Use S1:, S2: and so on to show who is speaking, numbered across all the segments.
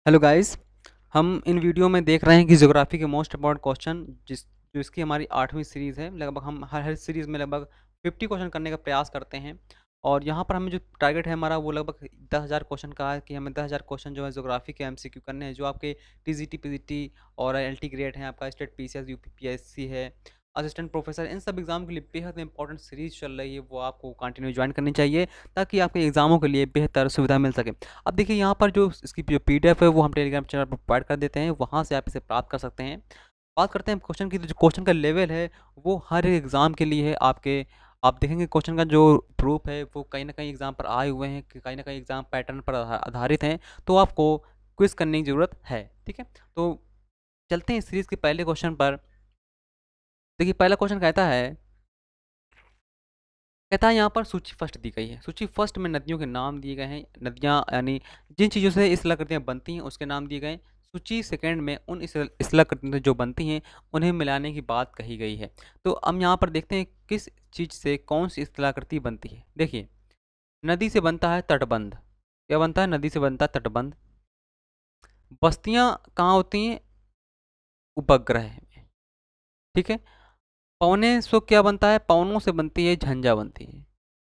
S1: Hello guys. हम इन video में देख रहे हैं कि ज्योग्राफी के मोस्ट इम्पोर्टेंट क्वेश्चन जो इसकी हमारी 8वीं सीरीज़ है। लगभग हम हर सीरीज़ में लगभग 50 क्वेश्चन करने का प्रयास करते हैं। और यहाँ पर हमें जो टारगेट है हमारा वो लगभग 10,000 क्वेश्चन का है कि हमें 10,000 क्वेश्चन जो है ज्योग्राफी के एमसीक्यू करने हैं, जो आपके टीजीटी पीजीटी और एलटी ग्रेड है, आपका स्टेट पीसीएस यूपीपीएससी है, असिस्टेंट प्रोफेसर, इन सब एग्जाम के लिए बेहद इंपॉर्टेंट सीरीज चल रही है, वो आपको कंटिन्यू ज्वाइन करनी चाहिए ताकि आपके एग्जामों के लिए बेहतर सुविधा मिल सके। अब देखिए यहाँ पर जो इसकी जो पीडीएफ है वो हम टेलीग्राम चैनल पर प्रोवाइड कर देते हैं, वहाँ से आप इसे प्राप्त कर सकते हैं। बात करते हैं क्वेश्चन की, तो जो क्वेश्चन का लेवल है वो हर एक एग्ज़ाम के लिए है आपके। आप देखेंगे क्वेश्चन का जो प्रूफ है वो कहीं ना कहीं एग्ज़ाम पर आए हुए हैं, कि कहीं ना कहीं एग्ज़ाम पैटर्न पर आधारित हैं, तो आपको क्विज करने की ज़रूरत है। ठीक है, तो चलते हैं इस सीरीज़ के पहले क्वेश्चन पर। देखिए पहला क्वेश्चन कहता है यहाँ पर सूची फर्स्ट दी गई है। सूची फर्स्ट में नदियों के नाम दिए गए हैं, नदियाँ यानी जिन चीज़ों से इस इस्लाकृतियाँ बनती हैं उसके नाम दिए गए हैं। सूची सेकंड में उन इस्लाकृतियाँ जो बनती हैं उन्हें मिलाने की बात कही गई है। तो हम यहाँ पर देखते हैं किस चीज़ से कौन सी इस्लाकृति बनती है। देखिए, नदी से बनता है तटबंध। क्या बनता है? नदी से बनता है तटबंध। बस्तियाँ कहाँ होती हैं? उपग्रह में। ठीक है। पवने से क्या बनता है? पवनों से बनती है झंझा बनती है।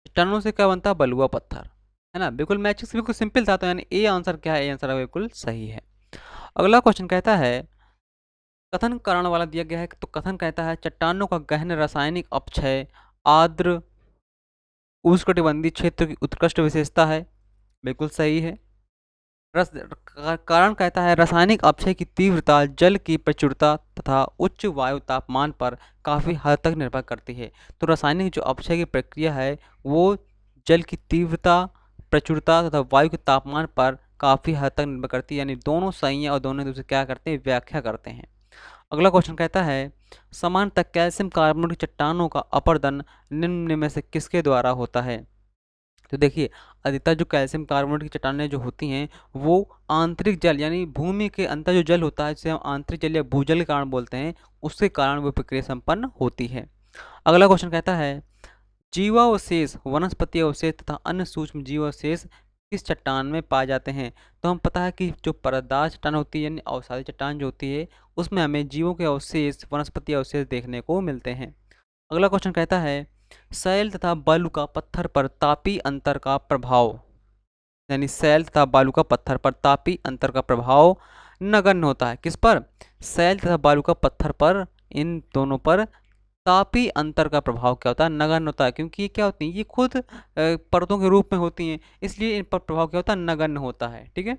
S1: चट्टानों से क्या बनता है? बलुआ पत्थर। है ना, बिल्कुल मैचिंग, बिल्कुल सिंपल था। तो यानी ए आंसर क्या है? ए आंसर बिल्कुल सही है। अगला क्वेश्चन कहता है, कथन कारण वाला दिया गया है। तो कथन कहता है, चट्टानों का गहन रासायनिक अपक्षय आर्द्र उष्णकटिबंधीय क्षेत्र की उत्कृष्ट विशेषता है। बिल्कुल सही है। कारण कहता है, रासायनिक अपक्षय की तीव्रता जल की प्रचुरता तथा उच्च वायु तापमान पर काफ़ी हद तक निर्भर करती है। तो रासायनिक जो अपक्षय की प्रक्रिया है वो जल की तीव्रता, प्रचुरता तथा वायु के तापमान पर काफ़ी हद तक निर्भर करती है। यानी दोनों सही है और दोनों दूसरे क्या करते हैं? व्याख्या करते हैं। अगला क्वेश्चन कहता है, सामान्यतः कैल्शियम कार्बोनेट की चट्टानों का अपरदन निम्न में से किसके द्वारा होता है? तो देखिए, अधिकतर जो कैल्शियम कार्बोनेट की चट्टानें जो होती हैं वो आंतरिक जल यानी भूमि के अंदर जो जल होता है, जिसे हम आंतरिक जल या भूजल के कारण बोलते हैं, उसके कारण वो प्रक्रिया संपन्न होती है। अगला क्वेश्चन कहता है, जीवावशेष, वनस्पति अवशेष तथा अन्य सूक्ष्म जीवावशेष किस चट्टान में पाए जाते हैं? तो हम पता है कि जो परतदार चट्टान होती है यानी अवसादी चट्टान जो होती है, उसमें हमें जीवों के अवशेष, वनस्पति अवशेष देखने को मिलते हैं। अगला क्वेश्चन कहता है, सैल तथा बालू का पत्थर पर तापी अंतर का प्रभाव, यानी सैल तथा बालू का पत्थर पर तापी अंतर का प्रभाव नगण्य होता है। किस पर? सैल तथा बालू का पत्थर पर, इन दोनों पर तापी अंतर का प्रभाव क्या होता है? नगण्य होता है, क्योंकि ये क्या होती हैं? ये खुद परतों के रूप में होती हैं, इसलिए इन पर प्रभाव क्या होता है? नगण्य होता है। ठीक है।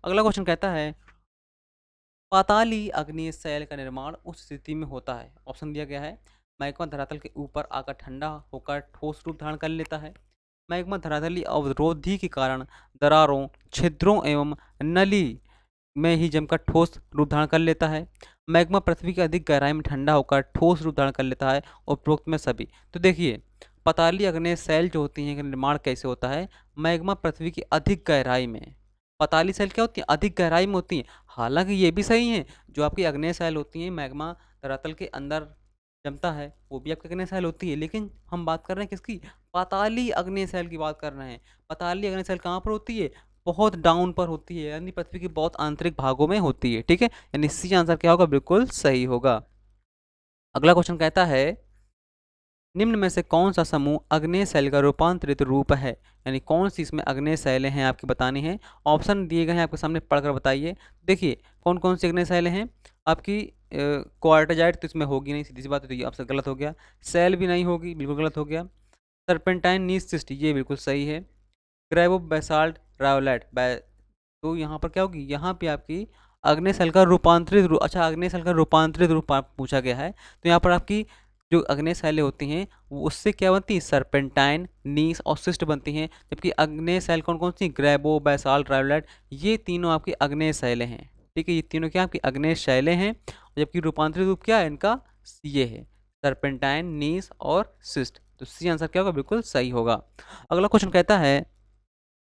S1: अगला क्वेश्चन कहता है, पाताली अग्नि शैल का निर्माण उस स्थिति में होता है। ऑप्शन दिया गया है, मैग्मा धरातल के ऊपर आकर ठंडा होकर ठोस रूप धारण कर लेता है। मैग्मा धरातलीय अवरोधी के कारण दरारों, छिद्रों एवं नली में ही जमकर ठोस रूप धारण कर लेता है। मैग्मा पृथ्वी की अधिक गहराई में ठंडा होकर ठोस रूप धारण कर लेता है। उपरोक्त में सभी। तो देखिए, पताली अग्नेय शैल जो होती हैं, का निर्माण कैसे होता है? मैग्मा पृथ्वी की अधिक गहराई में। पताली शैल क्या होती है? अधिक गहराई में होती हैं। हालांकि ये भी सही है, जो आपकी अग्नेय शैल होती हैं मैग्मा धरातल के अंदर जमता है, वो भी आपकी अग्नेय शैल होती है। लेकिन हम बात कर रहे हैं किसकी? पाताली अग्नेय शैल की बात कर रहे हैं। पाताली अग्नेय शैल कहाँ पर होती है? बहुत डाउन पर होती है, यानी पृथ्वी के बहुत आंतरिक भागों में होती है। ठीक है, यानी सी आंसर क्या होगा? बिल्कुल सही होगा। अगला क्वेश्चन कहता है, निम्न में से कौन सा समूह अग्नेय शैल का रूपांतरित रूप है? यानी कौन सी इसमें अग्नेय शैलें हैं आपकी बतानी है। ऑप्शन दिए गए हैं आपके सामने, पढ़कर बताइए। देखिए, कौन कौन सी अग्नेय शैलें हैं आपकी। क्वार्टाजाइट तो इसमें होगी नहीं, सीधी सी बात है, तो ये आपसे गलत हो गया। सेल भी नहीं होगी, बिल्कुल गलत हो गया। सर्पेंटाइन नीस सिस्ट, ये बिल्कुल सही है। ग्रेवो बेसाल्ट रायोलाइट, तो यहाँ पर क्या होगी? यहाँ पे आपकी अग्नेय शैल का रूपांतरित रूप, अच्छा अग्नेय शैल का रूपांतरित रूप पूछा गया है, तो यहाँ पर आपकी जो अग्नेय शैलें होती हैं वो उससे क्या बनती है? सर्पेंटाइन, नीस और सिस्ट बनती हैं। जबकि अग्नेय शैल कौन कौन सी? ग्रेबो, बेसाल्ट, रायोलाइट, ये तीनों आपकी अग्नेय शैलें हैं। ठीक है, ये तीनों क्या आपकी अग्नेय शैलें हैं। जबकि रूपांतरित रूप क्या है इनका? ये है, सर्पेंटाइन, नीस और सिस्ट। तो सी आंसर क्या होगा? बिल्कुल सही होगा। अगला क्वेश्चन कहता है,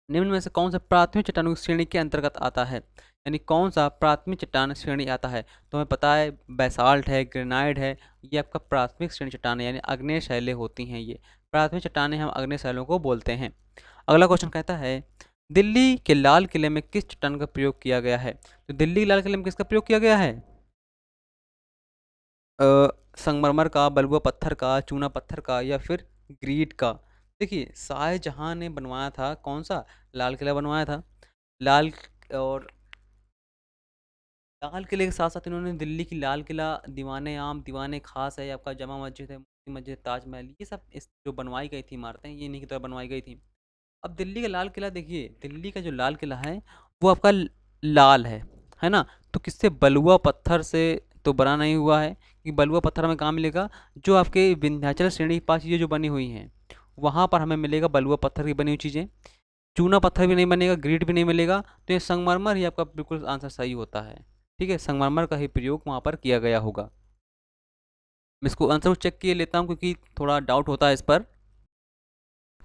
S1: निम्न में से कौन सा प्राथमिक चट्टानों की श्रेणी के अंतर्गत आता है? यानी कौन सा प्राथमिक चट्टान श्रेणी आता है? तो हमें पता है बेसाल्ट है, ग्रेनाइट है, ये आपका प्राथमिक श्रेणी चट्टान है, यानी अग्नेय शैलें होती हैं। ये प्राथमिक चट्टानें हम अग्नेय शैलों को बोलते हैं। अगला क्वेश्चन कहता है, दिल्ली के लाल किले में किस चट्टान का प्रयोग किया गया है? तो दिल्ली के लाल किले में किसका प्रयोग किया गया है? संगमरमर का, बलुआ पत्थर का, चूना पत्थर का, या फिर ग्रीड का? देखिए, शाहजहां ने बनवाया था कौन सा? लाल किला बनवाया था। लाल और लाल किले के साथ साथ इन्होंने दिल्ली की लाल किला, दीवाने आम, दीवाने खास है, आपका जमा मस्जिद है, मोती मस्जिद, ताजमहल, ये सब इस जो बनवाई गई थी इमारतें, ये इन्हीं की तरह बनवाई गई थी। अब दिल्ली का लाल किला देखिए, दिल्ली का जो लाल किला है वो आपका लाल है ना? तो किससे? बलुआ पत्थर से तो बना नहीं हुआ है, कि बलुआ पत्थर हमें कहाँ मिलेगा? जो आपके विंध्याचल श्रेणी के पास ये जो बनी हुई हैं, वहाँ पर हमें मिलेगा बलुआ पत्थर की बनी हुई चीज़ें। चूना पत्थर भी नहीं बनेगा, ग्रीड भी नहीं मिलेगा, तो ये संगमरमर ही आपका बिल्कुल आंसर सही होता है। ठीक है, संगमरमर का ही प्रयोग वहाँ पर किया गया होगा। मैं इसको आंसर को चेक किए लेता हूँ क्योंकि थोड़ा डाउट होता है इस पर।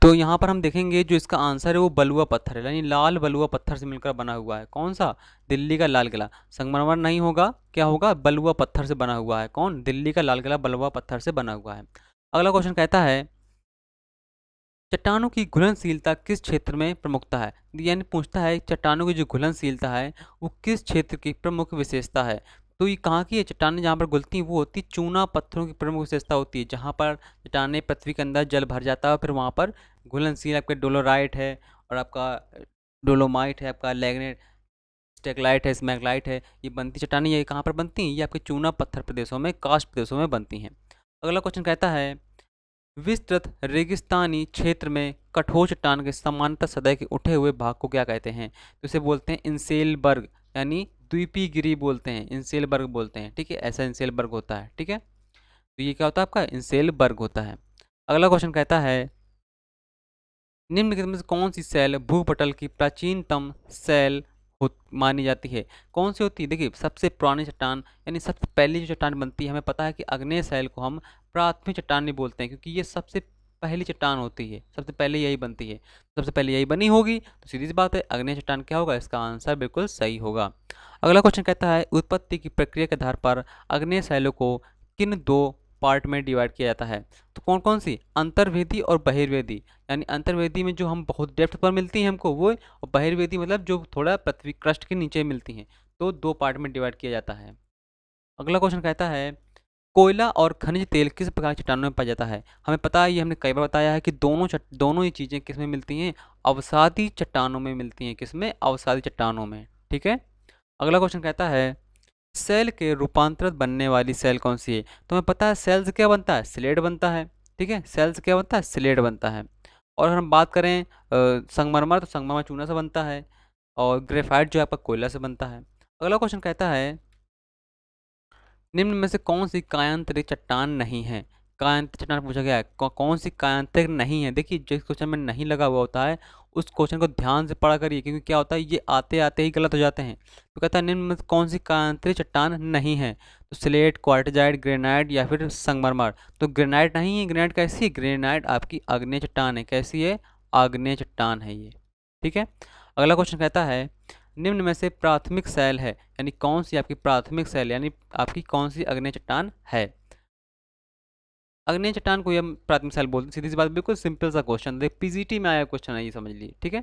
S1: तो यहाँ पर हम देखेंगे जो इसका आंसर है वो बलुआ पत्थर है, यानी लाल बलुआ पत्थर से मिलकर बना हुआ है। कौन सा? दिल्ली का लाल किला। संगमरमर नहीं होगा, क्या होगा? बलुआ पत्थर से बना हुआ है। कौन? दिल्ली का लाल किला बलुआ पत्थर से बना हुआ है। अगला क्वेश्चन कहता है, चट्टानों की घुलनशीलता किस क्षेत्र में प्रमुखता है? यानी पूछता है चट्टानों की जो घुलनशीलता है वो किस क्षेत्र की प्रमुख विशेषता है? तो ये कहाँ की है? चट्टानें जहाँ पर घुलती हैं वो होती है चूना पत्थरों की प्रमुख विशेषता होती है, जहाँ पर चट्टानें पृथ्वी के अंदर जल भर जाता है, फिर वहाँ पर घुलनशील आपके डोलोराइट है, और आपका डोलोमाइट है, आपका लैग्नेट, स्टेगलाइट है, स्मैग्लाइट है, ये बनती चट्टानें ये कहाँ पर बनती हैं? ये आपके चूना पत्थर प्रदेशों में, कास्ट प्रदेशों में बनती हैं। अगला क्वेश्चन कहता है, विस्तृत रेगिस्तानी क्षेत्र में कठोर चट्टान के समानांतर सतह के उठे हुए भाग को क्या कहते हैं? तो इसे बोलते हैं इंसेलबर्ग, यानी द्वीपीय गिरी बोलते हैं, इंसेलबर्ग बोलते हैं। ठीक है, ऐसा इंसेलबर्ग होता है। ठीक है, तो ये क्या होता है? आपका इंसेलबर्ग होता है। अगला क्वेश्चन कहता है, निम्नलिखित में से कौन सी सेल भूपटल की प्राचीनतम सेल मानी जाती है? कौन सी होती है? देखिए, सबसे पुरानी चट्टान, यानी सबसे पहली जो चट्टान बनती है, हमें पता है कि आग्नेय सेल को हम प्राथमिक चट्टान नहीं बोलते हैं, क्योंकि ये सबसे पहली चट्टान होती है, सबसे पहले यही बनती है। सबसे पहले यही बनी होगी तो सीधी सी बात है, आग्नेय चट्टान क्या होगा? इसका आंसर बिल्कुल सही होगा। अगला क्वेश्चन कहता है, उत्पत्ति की प्रक्रिया के आधार पर आग्नेय सेलों को किन दो पार्ट में डिवाइड किया जाता है? तो कौन कौन सी? अंतर्वेदी और बहिर्वेदी। यानी अंतर्वेदी में जो हम बहुत डेप्थ पर मिलती हैं हमको वो, और बहिर्वेदी मतलब जो थोड़ा पृथ्वी क्रस्ट के नीचे मिलती हैं, तो दो पार्ट में डिवाइड किया जाता है। अगला क्वेश्चन कहता है, कोयला और खनिज तेल किस प्रकार की चट्टानों में पाया जाता है? हमें पता है, ये हमने कई बार बताया है कि दोनों ही चीज़ें किस में मिलती हैं? अवसादी चट्टानों में मिलती हैं। किसमें? अवसादी चट्टानों में। ठीक है, अगला क्वेश्चन कहता है, सेल के रूपांतरित बनने वाली सेल कौन सी है? तो हमें पता है सेल से क्या बनता है? स्लेट बनता है। ठीक है, सेल से क्या बनता है? स्लेट बनता है। और अगर हम बात करें संगमरमर, तो संगमरमर चूना से बनता है, और ग्रेफाइट जो है आपका कोयला से बनता है। अगला क्वेश्चन कहता है, निम्न में से कौन सी कायांतरित चट्टान नहीं है? कायांतरित चट्टान पूछा गया है, कौन सी कायांतरित नहीं है? देखिए, जिस क्वेश्चन में नहीं लगा हुआ होता है उस क्वेश्चन को ध्यान से पढ़ा करिए, क्योंकि क्या होता है ये आते आते ही गलत हो जाते हैं। तो कहता है, निम्न में से कौन सी कायांतरित चट्टान नहीं है? तो स्लेट, क्वार्टजाइट, ग्रेनाइट, या फिर संगमरमर। तो ग्रेनाइट नहीं है। ग्रेनाइट कैसी है? ग्रेनाइट आपकी आग्नेय चट्टान है। कैसी है? आग्नेय चट्टान है ये। ठीक है, अगला क्वेश्चन कहता है, निम्न में से प्राथमिक सेल है, यानी कौन सी आपकी प्राथमिक सेल, यानी आपकी कौन सी अग्नेय चट्टान है? अग्नेय चट्टान को हम प्राथमिक सेल बोलते हैं। सीधी सी बात, बिल्कुल सिंपल सा क्वेश्चन, देख पीजीटी में आया क्वेश्चन है, ये समझ लीजिए। ठीक है,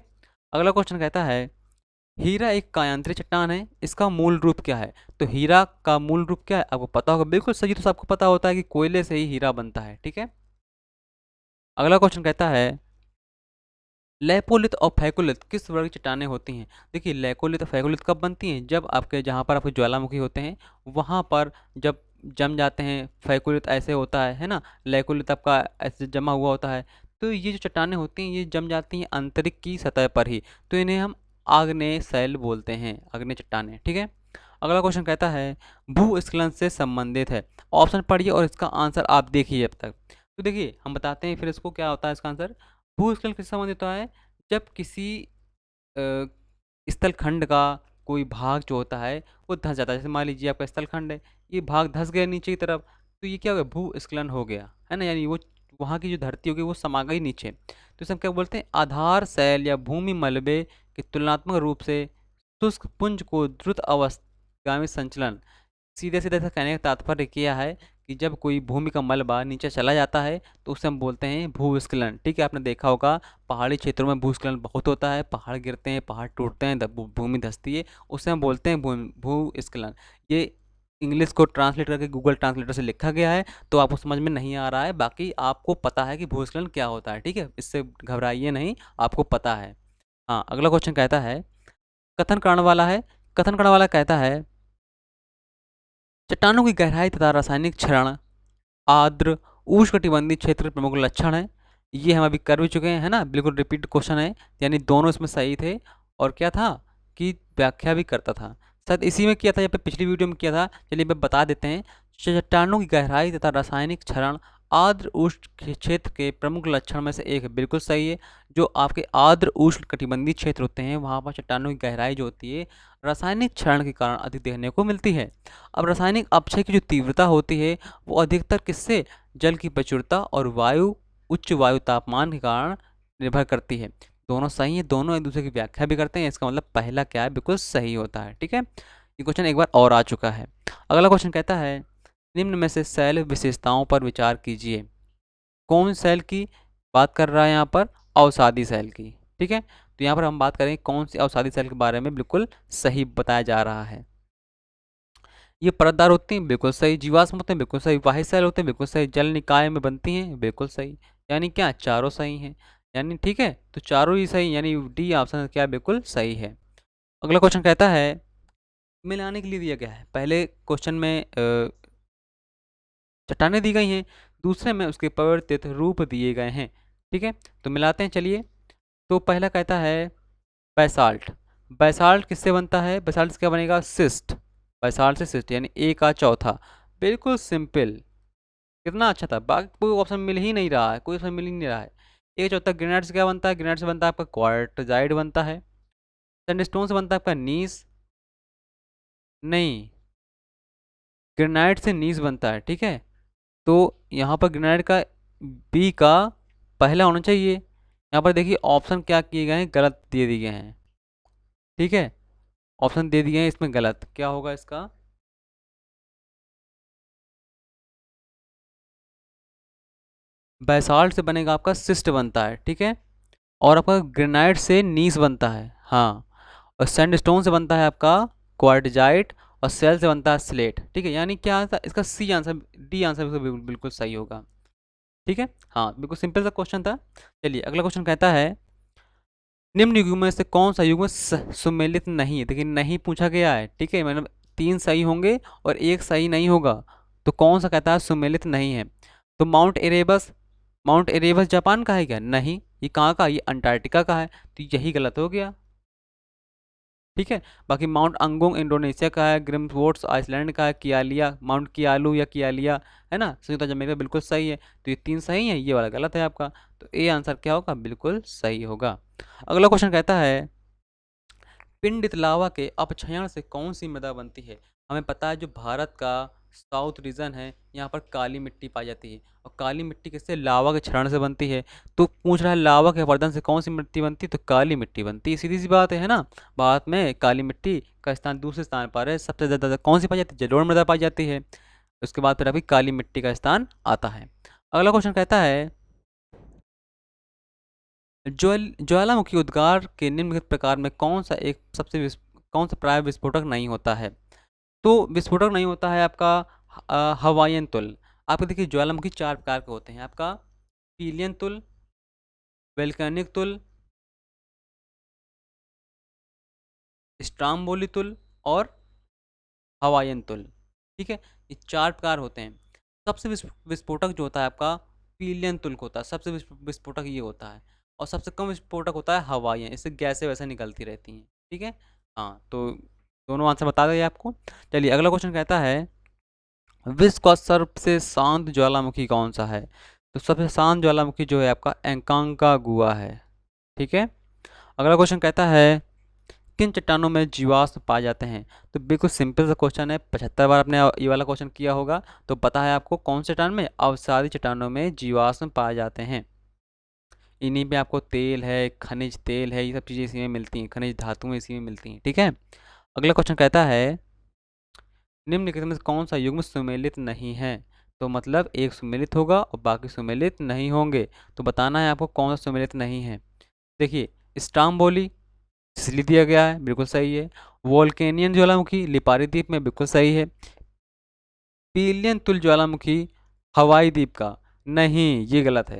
S1: अगला क्वेश्चन कहता है, हीरा एक कायांतरित चट्टान है, इसका मूल रूप क्या है? तो हीरा का मूल रूप क्या है आपको पता होगा, बिल्कुल सही। तो सबको पता होता है कि कोयले से ही हीरा बनता है। ठीक है, अगला क्वेश्चन कहता है, लेपोलिथ और फैकोलिथ किस वर्ग की चट्टानें होती हैं? देखिए, लेकोलिथ और फैकोलिथ कब बनती हैं? जब आपके जहाँ पर आपके ज्वालामुखी होते हैं वहाँ पर जब जम जाते हैं। फैकोलिथ ऐसे होता है ना? लेकोलिथ आपका ऐसे जमा हुआ होता है। तो ये जो चट्टानें होती हैं ये जम जाती हैं अंतरिक्ष की सतह पर ही, तो इन्हें हम आग्नेय शैल बोलते हैं, आग्नेय चट्टानें। ठीक है, अगला क्वेश्चन कहता है, भूस्खलन से संबंधित है। ऑप्शन पढ़िए और इसका आंसर आप देखिए अब तक। तो देखिए, हम बताते हैं फिर इसको क्या होता है इसका आंसर। भूस्खलन किससे संबंधित होता है? जब किसी अ, स्थलखंड का कोई भाग जो होता है वो धंस जाता है। जैसे मान लीजिए आपका स्थलखंड है, ये भाग धंस गया नीचे की तरफ, तो ये क्या हो गया? भूस्खलन हो गया, है ना? यानी वो वहाँ की जो धरती होगी वो समा गई नीचे। तो इसे हम क्या बोलते हैं? आधार शैल या भूमि मलबे के तुलनात्मक रूप से शुष्क पुंज को द्रुत अवस्थगामी संचलन। सीधे सीधे से कहने का तात्पर्य क्या है कि जब कोई भूमि का मलबा नीचे चला जाता है तो उसे हम बोलते हैं भूस्खलन। ठीक है, आपने देखा होगा पहाड़ी क्षेत्रों में भूस्खलन बहुत होता है, पहाड़ गिरते हैं, पहाड़ टूटते हैं, भूमि धंसती है, उसे हम बोलते हैं भूस्खलन। ये इंग्लिश को ट्रांसलेट करके गूगल ट्रांसलेटर से लिखा गया है, तो आपको समझ में नहीं आ रहा है, बाकी आपको पता है कि भूस्खलन क्या होता है। ठीक है, इससे घबराइए नहीं, आपको पता है। हाँ, अगला क्वेश्चन कहता है, कथन करने वाला है, कथन करने वाला कहता है, चट्टानों की गहराई तथा रासायनिक क्षरण आर्द्र उष्णकटिबंधीय क्षेत्र के प्रमुख लक्षण है। ये हम अभी कर भी चुके हैं, है ना, बिल्कुल रिपीट क्वेश्चन है, यानी दोनों इसमें सही थे। और क्या था कि व्याख्या भी करता था, शायद इसी में किया था या फिर पिछली वीडियो में किया था। चलिए मैं बता देते हैं, चट्टानों की गहराई तथा रासायनिक क्षरण आर्द्र उष्ण क्षेत्र के प्रमुख लक्षण में से एक है, बिल्कुल सही है। जो आपके आर्द्र उष्ण कटिबंधीय क्षेत्र होते हैं वहाँ पर चट्टानों की गहराई जो होती है रासायनिक क्षरण के कारण अधिक देखने को मिलती है। अब रासायनिक अपक्षय की जो तीव्रता होती है वो अधिकतर किससे, जल की प्रचुरता और उच्च वायु तापमान के कारण निर्भर करती है। दोनों सही है, दोनों एक दूसरे की व्याख्या भी करते हैं, इसका मतलब पहला क्या है, बिल्कुल सही होता है। ठीक है, ये क्वेश्चन एक बार और आ चुका है। अगला क्वेश्चन कहता है, निम्न में से सेल विशेषताओं पर विचार कीजिए। कौन सेल की बात कर रहा है यहाँ पर, अवसादी सेल की। ठीक है, तो यहाँ पर हम बात करें कौन सी अवसादी सेल के बारे में, बिल्कुल सही बताया जा रहा है। ये परतदार होती हैं, बिल्कुल सही। जीवाश्म होते हैं, बिल्कुल सही। वाही सेल होते हैं, बिल्कुल सही। जल निकाय में बनती हैं, बिल्कुल सही। यानी क्या, चारों सही हैं, यानी ठीक है, तो चारों ही सही, यानी डी ऑप्शन क्या बिल्कुल सही है। अगला क्वेश्चन कहता है, मिलाने के लिए दिया गया है। पहले क्वेश्चन में चट्टानें दी गई हैं, दूसरे में उसके परिवर्तित रूप दिए गए हैं। ठीक है, तो मिलाते हैं चलिए। तो पहला कहता है बैसाल्ट। बैसाल्ट किससे बनता है, बैसाल्ट से क्या बनेगा, सिस्ट। बैसाल्ट से सिस्ट, यानी ए का चौथा, बिल्कुल सिंपल। कितना अच्छा था, बाकी कोई ऑप्शन मिल ही नहीं रहा है, कोई ऑप्शन मिल ही नहीं रहा है। ए चौथा। ग्रेनाइट से क्या बनता है, ग्रेनाइट से बनता है आपका क्वार्टजाइट बनता है। सैंडस्टोन से बनता है आपका नीस, नहीं, ग्रेनाइट से नीस बनता है। ठीक है, तो यहाँ पर ग्रेनाइट का बी का पहला होना चाहिए। यहाँ पर देखिए ऑप्शन क्या किए गए हैं, गलत दे दिए गए हैं। ठीक है, ऑप्शन दे दिए हैं इसमें गलत, क्या होगा इसका, बैसाल्ट से बनेगा आपका सिस्ट बनता है। ठीक है, और आपका ग्रेनाइट से नीस बनता है, हाँ। और सैंडस्टोन से बनता है आपका क्वार्टजाइट, और सेल से बनता है स्लेट। ठीक है, यानी क्या था इसका, सी आंसर, डी आंसर बिल्कुल सही होगा। ठीक है, हाँ, बिल्कुल सिंपल सा क्वेश्चन था। चलिए अगला क्वेश्चन कहता है, निम्न युग्म में से कौन सा युग्म सुमेलित नहीं है। देखिए नहीं पूछा गया है, ठीक है, मतलब 3 सही होंगे और 1 सही नहीं होगा, तो कौन सा कहता है सुमेलित नहीं है। तो mount Erebus, mount Erebus Japan का है क्या, नहीं, ये कहाँ का, ये अंटार्कटिका का है, तो यही गलत हो गया। ठीक है, बाकी माउंट अंगोंग इंडोनेशिया का है, ग्रिम्सवोर्ड्स आइसलैंड का है, कियालिया, माउंट कियालू या कियालिया, है ना, संयुक्त राज्य अमेरिका, बिल्कुल सही है। तो ये 3 सही है, ये वाला गलत है आपका, तो ए आंसर क्या होगा, बिल्कुल सही होगा। अगला क्वेश्चन कहता है, पिंडित लावा के अपक्षयण से कौन सी मृदा बनती है। हमें पता है जो भारत का साउथ रीजन है यहाँ पर काली मिट्टी पाई जाती है, और काली मिट्टी किससे, लावा के क्षरण से बनती है। तो पूछ रहा है लावा के अपवर्तन से कौन सी मिट्टी बनती है, तो काली मिट्टी बनती है, सीधी सी बात है ना। भारत में काली मिट्टी का स्थान दूसरे स्थान पर है, सबसे ज़्यादा कौन सी पाई जाती है, जलोढ़ मृदा पाई जाती है। उसके बाद फिर अभी काली मिट्टी का स्थान आता है। अगला क्वेश्चन कहता है, ज्वालामुखी उद्गार के निम्नलिखित प्रकार में कौन सा एक कौन सा प्राय विस्फोटक नहीं होता है। तो विस्फोटक नहीं होता है आपका हवाईयन तुल। आपको देखिए ज्वालामुखी 4 प्रकार के होते हैं, आपका पीलियन तुल, वैल्केनिक तुल, स्ट्राम्बोली तुल और हवाईयन तुल। ठीक है, ये 4 प्रकार होते हैं। सबसे विस्फोटक जो होता है आपका पीलियन तुल को होता है, सबसे विस्फोटक ये होता है। और सबसे कम विस्फोटक होता है हवाईयन, इससे गैसें वैसे निकलती रहती हैं। ठीक है, हाँ, तो दोनों आंसर बता दिए आपको। चलिए अगला क्वेश्चन कहता है, विश्व का सबसे शांत ज्वालामुखी कौन सा है। तो सबसे शांत ज्वालामुखी जो है आपका एंकांकागुआ है। ठीक है, अगला क्वेश्चन कहता है, किन चट्टानों में जीवाश्म पाए जाते हैं। तो बिल्कुल सिंपल सा क्वेश्चन है, 75 बार आपने ये वाला क्वेश्चन किया होगा, तो पता है आपको कौन से चट्टान में, अवसादी चट्टानों में जीवाश्म पाए जाते हैं। इन्हीं पे आपको तेल है, खनिज तेल है, ये सब चीज़ें इसी में मिलती हैं, खनिज धातुएं इसी में मिलती हैं। ठीक है, अगला क्वेश्चन कहता है, निम्नलिखित में से कौन सा युग्म सुमेलित नहीं है। तो मतलब एक सुमेलित होगा और बाकी सुमेलित नहीं होंगे। तो बताना है आपको कौन सा सुमेलित नहीं है। देखिए, स्ट्रोम्बोली सिसिली दिया गया है, बिल्कुल सही है। वोल्केनियन ज्वालामुखी लिपारी द्वीप में, बिल्कुल सही है। पीलियन तुल ज्वालामुखी हवाई द्वीप का, नहीं, ये गलत है।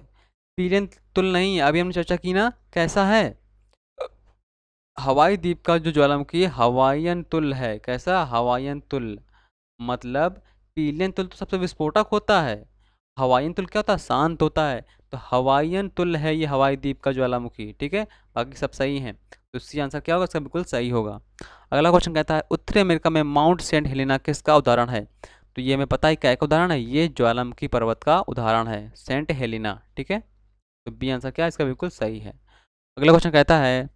S1: पीलियन तुल नहीं है, अभी हमने चर्चा की ना कैसा है। हवाई द्वीप का जो ज्वालामुखी है हवाईयन तुल है। कैसा? हवाईयन तुल। मतलब पीलियन तुल तो सबसे विस्फोटक होता है, हवाईयन तुल क्या होता है? शांत होता है। तो हवाईयन तुल है ये हवाई द्वीप का ज्वालामुखी, ठीक है। बाकी सब सही है, तो सी आंसर क्या होगा इसका? बिल्कुल सही होगा। अगला क्वेश्चन कहता है उत्तरी अमेरिका में माउंट सेंट हेलेना किसका उदाहरण है? तो ये हमें पता है क्या का उदाहरण है, ये ज्वालामुखी पर्वत का उदाहरण है, सेंट हेलेना, ठीक है। तो बी आंसर क्या है इसका? बिल्कुल सही है। अगला क्वेश्चन कहता है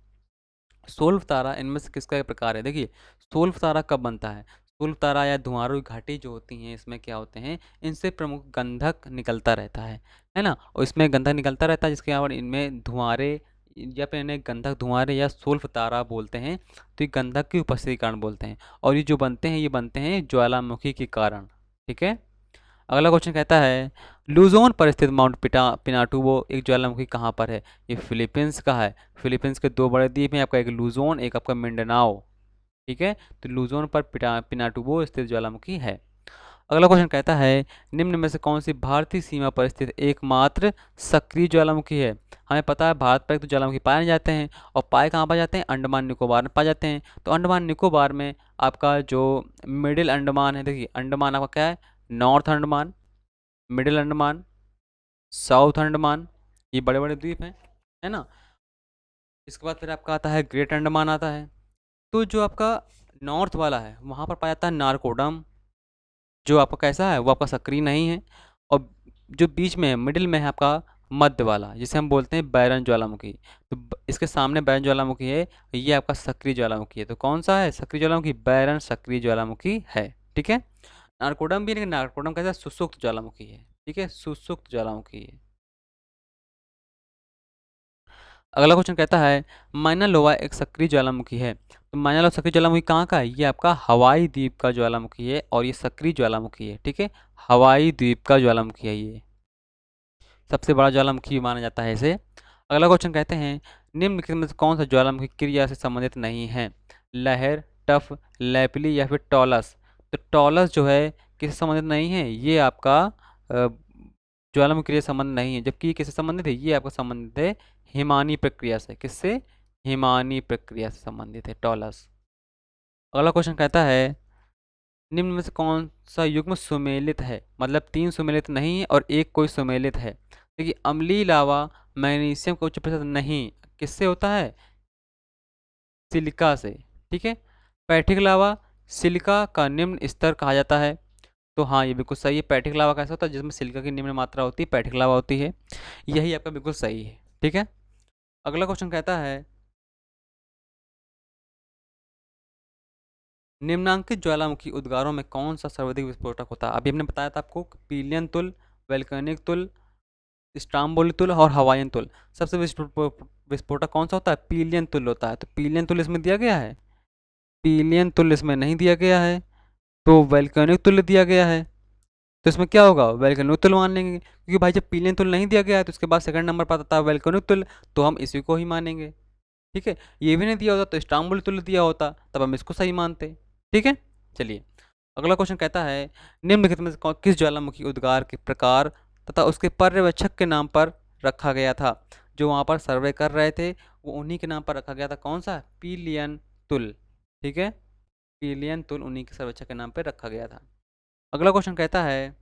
S1: सोल्व तारा इनमें से किसका एक प्रकार है? देखिए, सोल्व तारा कब बनता है? सोल्व तारा या धुआंधार घाटी जो होती हैं, इसमें क्या होते हैं, इनसे प्रमुख गंधक निकलता रहता है ना। और इसमें गंधक निकलता रहता है जिसके कारण इनमें धुआंरे, या फिर इन्हें गंधक धुआंरे या सोल्फ तारा बोलते हैं। तो ये गंधक की उपस्थिति के कारण बोलते हैं, और ये जो बनते हैं ये बनते हैं ज्वालामुखी के कारण, ठीक है। अगला क्वेश्चन कहता है लुजोन पर स्थित माउंट पिनाटुबो एक ज्वालामुखी कहाँ पर है? ये फिलीपींस का है। फिलीपींस के दो बड़े द्वीप हैं, आपका एक लुजोन, एक आपका मिंडनाओ, ठीक है। तो लुजोन पर पिनाटुबो स्थित ज्वालामुखी है। अगला क्वेश्चन कहता है निम्न में से कौन सी भारतीय सीमा पर स्थित एकमात्र सक्रिय ज्वालामुखी है? हमें पता है भारत पर एक तो ज्वालामुखी पाए जाते हैं, और पाए कहाँ पाए जाते हैं? अंडमान निकोबार में पाए जाते हैं। तो अंडमान निकोबार में आपका जो मिडिल अंडमान है, देखिए अंडमान आपका क्या है? North Andaman, middle Andaman, south Andaman, ये बड़े बड़े द्वीप हैं, है ना। इसके बाद फिर आपका आता है ग्रेट अंडमान आता है। तो जो आपका नॉर्थ वाला है वहाँ पर पाया जाता है नारकोडम, जो आपका कैसा है, वो आपका सक्रिय नहीं है। और जो बीच में है, मिडिल में है आपका मध्य वाला, जिसे हम बोलते हैं बैरन ज्वालामुखी। तो इसके सामने बैरन ज्वालामुखी है, ये आपका सक्रिय ज्वालामुखी है। तो कौन सा है सक्रिय ज्वालामुखी? बैरन सक्रिय ज्वालामुखी है, ठीक है। नारकोडम भी नहीं, नारकोडम कैसा? सुसुप्त ज्वालामुखी है, ठीक है, सुसुप्त ज्वालामुखी है। अगला क्वेश्चन कहता है माइना लोवा एक सक्रिय ज्वालामुखी है। तो माइना लोवा सक्रिय ज्वालामुखी कहाँ का है? ये आपका हवाई द्वीप का ज्वालामुखी है, और ये सक्रिय ज्वालामुखी है, ठीक है। हवाई द्वीप का ज्वालामुखी है ये, सबसे बड़ा ज्वालामुखी माना जाता है इसे। अगला क्वेश्चन कहते हैं निम्नलिखित में से कौन सा ज्वालामुखी क्रिया से संबंधित नहीं है? लहर, टफ, लैपली या फिर टॉलस? तो टॉलस जो है किससे संबंधित नहीं है? ये आपका ज्वालामुखी क्रिया से संबंध नहीं है, जबकि ये किससे संबंधित है? ये आपका संबंधित है हिमानी प्रक्रिया से। किससे? हिमानी प्रक्रिया से संबंधित है टॉलस। अगला क्वेश्चन कहता है निम्न में से कौन सा युग्म सुमेलित है? मतलब तीन सुमेलित नहीं है और एक कोई सुमेलित है। देखिए, अम्लीय लावा मैग्नीशियम का उच्च प्रतिशत नहीं किससे होता है? सिलिका से, ठीक है। पैठिक लावा सिलिका का निम्न स्तर कहा जाता है। तो हाँ, ये बिल्कुल सही है। पैठिक लावा कैसा होता है? जिसमें सिलिका की निम्न मात्रा होती है, पैठिक लावा होती है। यही आपका बिल्कुल सही है, ठीक है। अगला क्वेश्चन कहता है निम्नांकित ज्वालामुखी उद्गारों में कौन सा सर्वाधिक विस्फोटक होता है? अभी हमने बताया था आपको, पीलियन तुल, वैल्केनिक तुल, स्ट्रोम्बोली तुल और हवाईयन तुल। सबसे विस्फोटक कौन सा होता है? पीलियन तुल होता है। तो पीलियन तुल इसमें दिया गया है, पीलियन तुल इसमें नहीं दिया गया है। तो वैल्केनिक तुल दिया गया है, तो इसमें क्या होगा? वैल्केनिक तुल मान लेंगे, क्योंकि भाई जब पीलियन तुल नहीं दिया गया है तो उसके बाद सेकंड नंबर पर आता है वैल्केनिक तुल, तो हम इसी को ही मानेंगे, ठीक है। ये भी नहीं दिया होता तो इस्तांबुल तुल्य दिया होता, तब हम इसको सही मानते, ठीक है। चलिए, अगला क्वेश्चन कहता है निम्नलिखित में से किस ज्वालामुखी उद्गार के प्रकार तथा उसके पर्यवेक्षक के नाम पर रखा गया था? जो वहाँ पर सर्वे कर रहे थे वो उन्हीं के नाम पर रखा गया था। कौन सा? पीलियन तुल, ठीक है। पीलियन तुल उन्हीं के सर्वेक्षक के नाम पर रखा गया था। अगला क्वेश्चन कहता है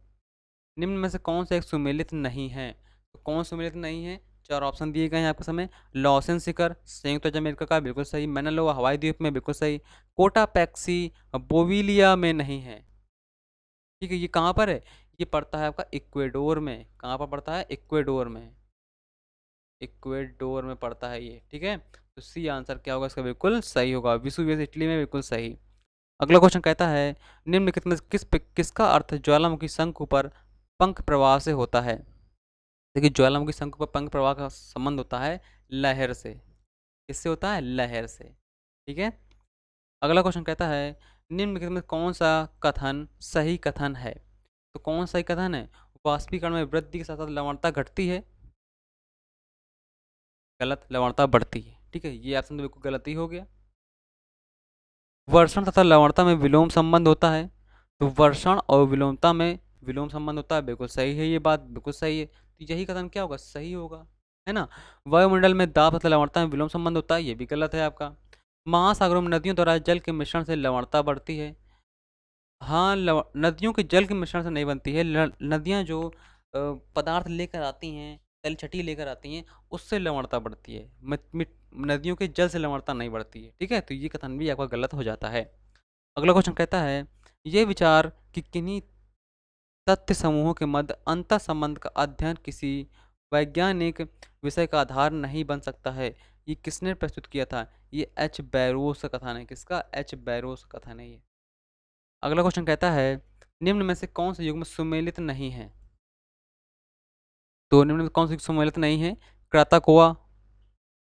S1: निम्न में से कौन सा एक सुमेलित नहीं है? तो कौन सुमेलित नहीं है? चार ऑप्शन दिए गए हैं आपके समय। लॉसेन शिखर संयुक्त राज्य अमेरिका का, बिल्कुल सही। मैनालोवा हवाई द्वीप में, बिल्कुल सही। कोटापैक्सी बोविलिया में नहीं है, ठीक है। ये कहाँ पर है? ये पड़ता है आपका इक्वेडोर में। कहाँ पर पड़ता है? इक्वेडोर में, इक्वेडोर में पड़ता है ये, ठीक है। तो सी आंसर क्या होगा इसका? बिल्कुल सही होगा, विसुवियस इटली में, बिल्कुल सही। अगला क्वेश्चन कहता है निम्नलिखित में किसका अर्थ ज्वालामुखी शंकु पर पंख प्रवाह से होता है? देखिए, ज्वालामुखी शंकु पर पंख प्रवाह का संबंध होता है लहर से। किससे होता है? लहर से, ठीक है। अगला क्वेश्चन कहता है निम्नलिखित में कौन सा कथन सही कथन है? तो कौन सा ही कथन है? वाष्पीकरण में वृद्धि के साथ साथ लवणता घटती है। गलत, लवणता बढ़ती है। ठीक है, ये ऑप्शन तो बिल्कुल गलत ही हो गया। वर्षण तथा लवणता में विलोम संबंध होता है। तो वर्षण और विलोमता में विलोम संबंध होता है, बिल्कुल सही है, ये बात बिल्कुल सही है। तो यही कथन क्या होगा? सही होगा, है ना। वायुमंडल में दाब तथा लवणता में विलोम संबंध होता है, ये भी गलत है आपका। महासागरों में नदियों द्वारा जल के मिश्रण से लवणता बढ़ती है। हाँ, नदियों के जल के मिश्रण से नहीं बनती है। नदियाँ जो पदार्थ लेकर आती हैं, तलछटी लेकर आती हैं, उससे लवणता बढ़ती है। नदियों के जल से लवणता नहीं बढ़ती है। ठीक है, तो ये कथन भी आपका गलत हो जाता है। अगला क्वेश्चन कहता है, ये विचार कि किन्हीं तथ्य समूहों के मध्य अंतर संबंध का अध्ययन किसी वैज्ञानिक विषय का आधार नहीं बन सकता है, ये किसने प्रस्तुत किया था? ये एच बैरोस का कथन है। किसका? एच बैरोस का कथन है ये। अगला क्वेश्चन कहता है, निम्न में से कौन से युग्म सुमेलित नहीं है? तो निम्न में कौन से युग्म सुमेलित नहीं है? क्राताकोआ,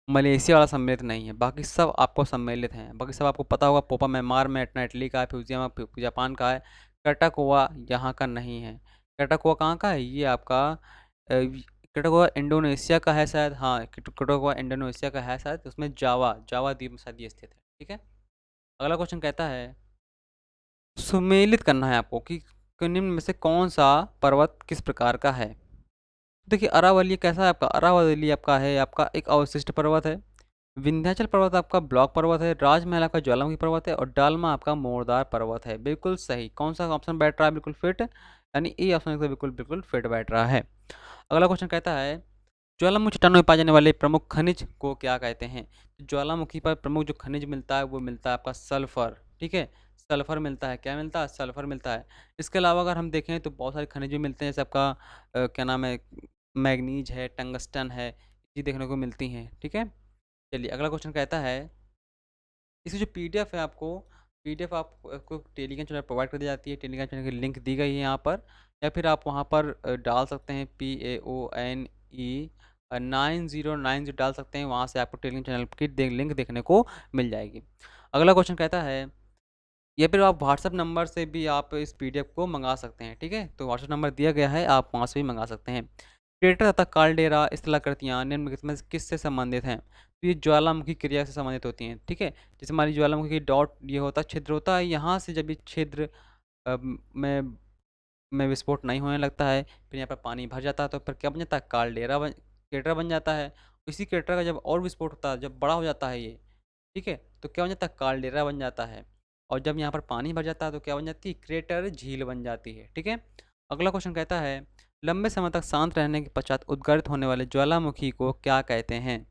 S1: मलेशिया वाला सम्मिलित नहीं है, बाकी सब आपको सम्मिलित हैं। बाकी सब आपको पता होगा, पोपा म्यांमार में, एटना इटली का है, फ्यूजियामा जापान का है। क्रेटाकोआ यहाँ का नहीं है। क्रेटाकोआ कहाँ का है? ये आपका क्रेटाकोआ इंडोनेशिया का है शायद। हाँ, क्रेटाकोआ इंडोनेशिया का है शायद, उसमें जावा जावा द्वीप में शायद ये स्थित है। ठीक है, अगला क्वेश्चन कहता है, सुमेलित करना है आपको कि निम्न में से कौन सा पर्वत किस प्रकार का है। देखिए, अरावली कैसा है आपका? अरावली आपका है, आपका एक अवशिष्ट पर्वत है। विंध्याचल पर्वत आपका ब्लॉक पर्वत है। राजमहल आपका ज्वालामुखी पर्वत है। और डालमा आपका मोरदार पर्वत है। बिल्कुल सही। कौन सा ऑप्शन बैठ रहा है बिल्कुल फिट? यानी ए ऑप्शन बिल्कुल बिल्कुल फिट बैठ रहा है। अगला क्वेश्चन कहता है, ज्वालामुखी चट्टानों में पाए जाने वाले प्रमुख खनिज को क्या कहते हैं? तो ज्वालामुखी पर प्रमुख जो खनिज मिलता है वो मिलता है आपका सल्फर। ठीक है, सल्फर मिलता है। क्या मिलता है? सल्फर मिलता है। इसके अलावा अगर हम देखें तो बहुत सारे खनिज भी मिलते हैं, जैसे आपका क्या नाम है, मैग्नीज है, टंगस्टन है, ये देखने को मिलती हैं। ठीक है, चलिए अगला क्वेश्चन कहता है, इसकी जो पीडीएफ है आपको, पीडीएफ आपको टेलीग्राम चैनल प्रोवाइड कर दी जाती है। टेलीग्राम चैनल की लिंक दी गई है यहाँ पर, या फिर आप वहाँ पर डाल सकते हैं PAONE 9090 डाल सकते हैं। वहाँ से आपको टेलीग्राम चैनल की लिंक देखने को मिल जाएगी। अगला क्वेश्चन कहता है, या फिर आप व्हाट्सअप नंबर से भी आप इस पीडीएफ को मंगा सकते हैं। ठीक है, तो व्हाट्सअप नंबर दिया गया है, आप वहाँ से भी मंगा सकते हैं। क्रेटर तथा काल्डेरा स्थलाकृतियाँ निम्नलिखित में से किससे संबंधित हैं? तो ये ज्वालामुखी क्रिया से संबंधित होती हैं। ठीक है, जैसे हमारी ज्वालामुखी की डॉट ये होता है, छिद्र होता है, यहाँ से जब ये छिद्र में विस्फोट नहीं होने लगता है, फिर यहाँ पर पानी भर जाता है, तो फिर क्या बन जाता है? क्रेटर बन जाता है। इसी क्रेटर का जब और विस्फोट होता है, जब बड़ा हो जाता है ये, ठीक है, तो क्या बन जाता है? काल्डेरा बन जाता है। और जब यहाँ पर पानी भर जाता है तो क्या बन जाती है? क्रेटर झील बन जाती है। ठीक है, अगला क्वेश्चन कहता है, लंबे समय तक शांत रहने के पश्चात उद्गारित होने वाले ज्वालामुखी को क्या कहते हैं?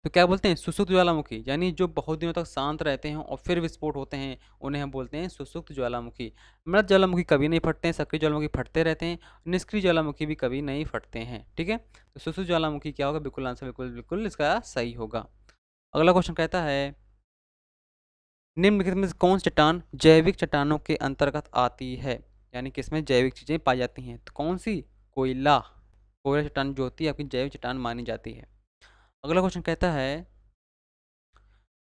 S1: तो क्या बोलते हैं? सुसुप्त ज्वालामुखी। यानी जो बहुत दिनों तक शांत रहते हैं और फिर विस्फोट होते हैं, उन्हें हम बोलते हैं सुसुप्त ज्वालामुखी। मृत ज्वालामुखी कभी नहीं फटते हैं, सक्रिय ज्वालामुखी फटते रहते हैं, निष्क्रिय ज्वालामुखी भी कभी नहीं फटते हैं। ठीक है, तो सुसुप्त ज्वालामुखी क्या होगा? बिल्कुल आंसर बिल्कुल बिल्कुल इसका सही होगा। अगला क्वेश्चन कहता है, निम्नलिखित में से कौन सी चट्टान जैविक चट्टानों के अंतर्गत आती है? यानी किसमें जैविक चीजें पाई जाती हैं? तो कौन सी? कोयला। कोयला चट्टान जो होती है आपकी जैविक चट्टान मानी जाती है। अगला क्वेश्चन कहता है,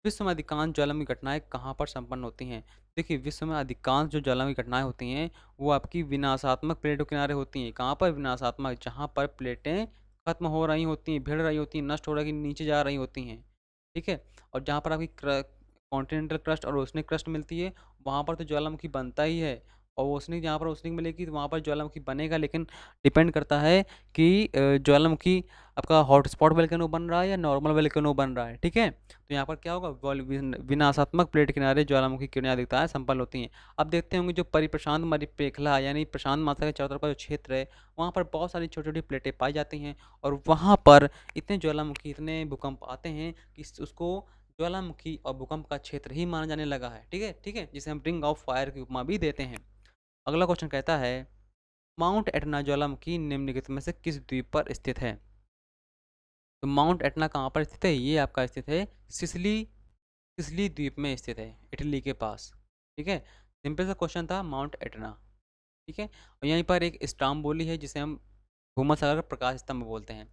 S1: विश्व में अधिकांश ज्वालामुखी घटनाएं कहाँ पर संपन्न होती हैं? देखिए, विश्व में अधिकांश जो ज्वालामुखी घटनाएं होती हैं वो आपकी विनाशात्मक प्लेटों के किनारे होती हैं। कहाँ पर? विनाशात्मक, जहाँ पर प्लेटें खत्म हो रही होती हैं, भिड़ रही होती हैं, नष्ट हो रही, नीचे जा रही होती हैं। ठीक है, और जहाँ पर आपकी कॉन्टिनेंटल क्रस्ट और ओसनिक क्रस्ट मिलती है, वहाँ पर तो ज्वालामुखी बनता ही है। और ओसनिक, जहाँ पर ओसनिक मिलेगी तो वहाँ पर ज्वालामुखी बनेगा, लेकिन डिपेंड करता है कि ज्वालामुखी आपका हॉटस्पॉट वोल्केनो बन रहा है या नॉर्मल वोल्केनो बन रहा है। ठीक है, तो यहाँ पर क्या होगा? विनाशात्मक प्लेट किनारे ज्वालामुखी किरणें अधिकता संपन्न होती हैं। अब देखते होंगे जो परिप्रशांत मरुपेखला यानी प्रशांत महासागर के चारों तरफ का जो क्षेत्र है, वहाँ पर बहुत सारी छोटी छोटी प्लेटें पाई जाती हैं, और वहाँ पर इतने ज्वालामुखी, इतने भूकंप आते हैं कि उसको ज्वालामुखी और भूकंप का क्षेत्र ही माना जाने लगा है। ठीक है, ठीक है, जिसे हम रिंग ऑफ फायर की उपमा भी देते हैं। अगला क्वेश्चन कहता है, माउंट एटना ज्वालामुखी निम्नलिखित में से किस द्वीप पर स्थित है? तो माउंट एटना कहाँ पर स्थित है? ये आपका स्थित है सिसिली, सिसिली द्वीप में स्थित है, इटली के पास। ठीक है, सिंपल सा क्वेश्चन था, माउंट एटना। ठीक है, और यहीं पर एक स्टाम्बोली है जिसे हम भूमध्यसागर प्रकाश स्तंभ बोलते हैं।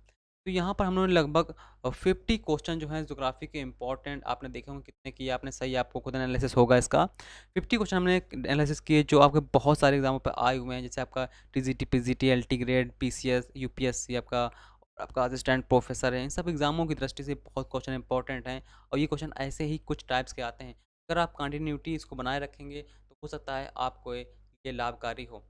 S1: तो यहाँ पर हम लोगों ने लगभग 50 क्वेश्चन जो हैं ज्योग्राफी के इंपॉर्टेंट आपने देखे होंगे कितने किए आपने, सही आपको खुद एनालिसिस होगा इसका। 50 क्वेश्चन हमने एनालिसिस किए जो आपके बहुत सारे एग्जामों पे आए हुए हैं, जैसे आपका TGT, PGT, LT grade, PCS, UPSC, आपका असिस्टेंट प्रोफेसर है, इन सब एग्जामों की दृष्टि से बहुत क्वेश्चन इंपॉर्टेंट हैं। और ये क्वेश्चन ऐसे ही कुछ टाइप्स के आते हैं। अगर आप कंटिन्यूटी इसको बनाए रखेंगे तो हो सकता है आपको ये लाभकारी हो।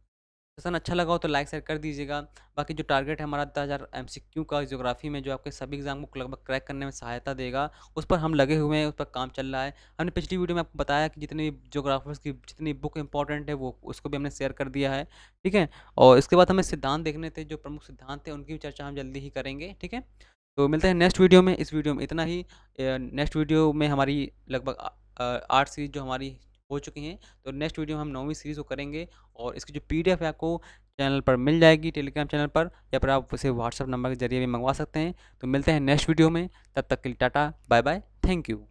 S1: सेशन अच्छा लगा हो तो लाइक शेयर कर दीजिएगा। बाकी जो टारगेट है हमारा 10,000 एमसीक्यू का ज्योग्राफी में, जो आपके सभी एग्जाम को लगभग क्रैक करने में सहायता देगा, उस पर हम लगे हुए हैं, उस पर काम चल रहा है। हमने पिछली वीडियो में आपको बताया कि जितनी ज्योग्राफर्स की जितनी बुक इंपॉर्टेंट है वो उसको भी हमने शेयर कर दिया है, ठीक है। और इसके बाद हमें सिद्धांत देखने थे, जो प्रमुख सिद्धांत थे उनकी भी चर्चा हम जल्दी ही करेंगे, ठीक है। तो मिलते हैं नेक्स्ट वीडियो में। इस वीडियो में इतना ही। नेक्स्ट वीडियो में हमारी लगभग 8 सीरीज जो हमारी हो चुकी हैं, तो नेक्स्ट वीडियो में हम 9वीं सीरीज़ को करेंगे। और इसकी जो पीडीएफ है आपको चैनल पर मिल जाएगी, टेलीग्राम चैनल पर, या फिर आप उसे व्हाट्सएप नंबर के जरिए भी मंगवा सकते हैं। तो मिलते हैं नेक्स्ट वीडियो में, तब तक के लिए ta-ta bye bye, thank you.